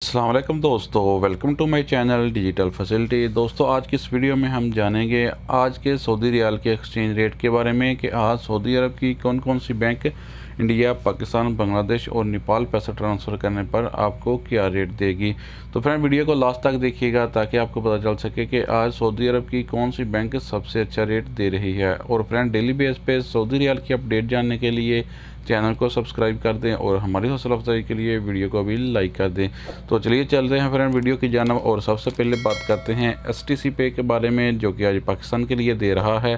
अस्सलाम वालेकुम दोस्तों, welcome to my channel digital facility. दोस्तों, आज की इस वीडियो में हम जानेंगे आज के सऊदी रियाल के एक्सचेंज रेट के बारे में कि आज सऊदी अरब की कौन कौन सी बैंक इंडिया, पाकिस्तान, बांग्लादेश और नेपाल पैसा ट्रांसफ़र करने पर आपको क्या रेट देगी। तो फ्रेंड, वीडियो को लास्ट तक देखिएगा ताकि आपको पता चल सके कि आज सऊदी अरब की कौन सी बैंक सबसे अच्छा रेट दे रही है। और फ्रेंड, डेली बेस पे सऊदी रियाल की अपडेट जानने के लिए चैनल को सब्सक्राइब कर दें और हमारी हौसला अफजाई के लिए वीडियो को भी लाइक कर दें। तो चलिए चल रहे हैं फ्रेंड वीडियो की जानब। और सबसे पहले बात करते हैं STC पे के बारे में, जो कि आज पाकिस्तान के लिए दे रहा है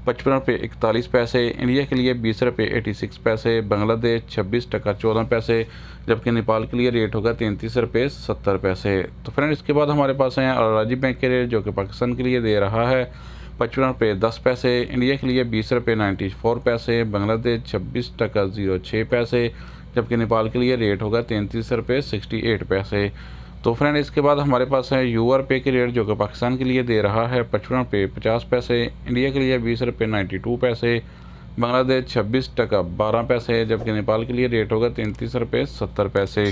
55 रुपये 41 पैसे, इंडिया के लिए 20 रुपये 86 पैसे, बांग्लादेश 26 टका 14 पैसे, जबकि नेपाल के लिए रेट होगा 33 रुपये 70 पैसे। तो फ्रेंड, इसके बाद हमारे पास हैं अल-राजी बैंक के रेट, जो कि पाकिस्तान के लिए दे रहा है 55 रुपये 10 पैसे, इंडिया के लिए 20 रुपये 94 पैसे, बांग्लादेश 26 टका 06 पैसे, जबकि नेपाल के लिए रेट होगा 33 रुपये 68 पैसे। तो फ्रेंड, इसके बाद हमारे पास है यूआर पे के रेट, जो कि पाकिस्तान के लिए दे रहा है 55 रुपये 50 पैसे, इंडिया के लिए 20 रुपये 92 पैसे, बांग्लादेश 26 टका 12 पैसे, जबकि नेपाल के लिए रेट होगा 33 रुपये 70 पैसे।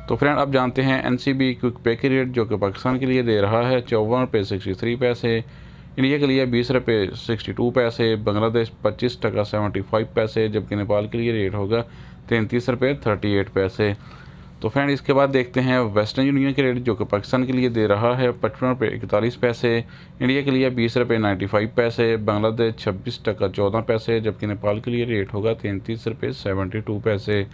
तो फ्रेंड, अब जानते हैं NCB क्विक पे के रेट, जो कि पाकिस्तान के लिए दे रहा है 54 रुपये 63 पैसे, इंडिया के लिए 20 रुपये 62 पैसे, बांग्लादेश 25 टका 75 पैसे, जबकि नेपाल के लिए रेट होगा 33 रुपये 38 पैसे। तो फ्रेंड, इसके बाद देखते हैं वेस्टर्न यूनियन के रेट, जो कि पाकिस्तान के लिए दे रहा है 55 रुपये 41 पैसे, इंडिया के लिए 20 रुपये 95 पैसे, बांग्लादेश 26 टका 14 पैसे, जबकि नेपाल के लिए रेट होगा 33 रुपये 72 पैसे।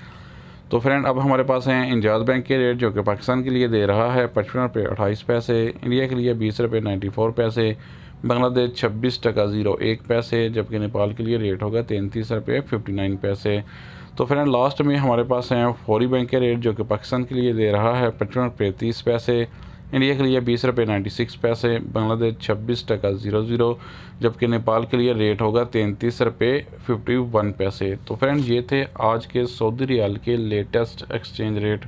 तो फ्रेंड, अब हमारे पास हैं इंजाज बैंक के रेट, जो कि पाकिस्तान के लिए दे रहा है 55 रुपये 28 पैसे, इंडिया के लिए 20 रुपये 94 पैसे, बांग्लादेश 26 टका 01 पैसे, जबकि नेपाल के लिए रेट होगा 33 रुपये 59 पैसे। तो फ्रेंड, लास्ट में हमारे पास हैं फौरी बैंक के रेट, जो कि पाकिस्तान के लिए दे रहा है 55 रुपये 30 पैसे, इंडिया के लिए 20 रुपये 96 पैसे, बांग्लादेश 26 टका 00, जबकि नेपाल के लिए रेट होगा 33 रुपये 51 पैसे। तो फ्रेंड, ये थे आज के सऊदी रियाल के लेटेस्ट एक्सचेंज रेट।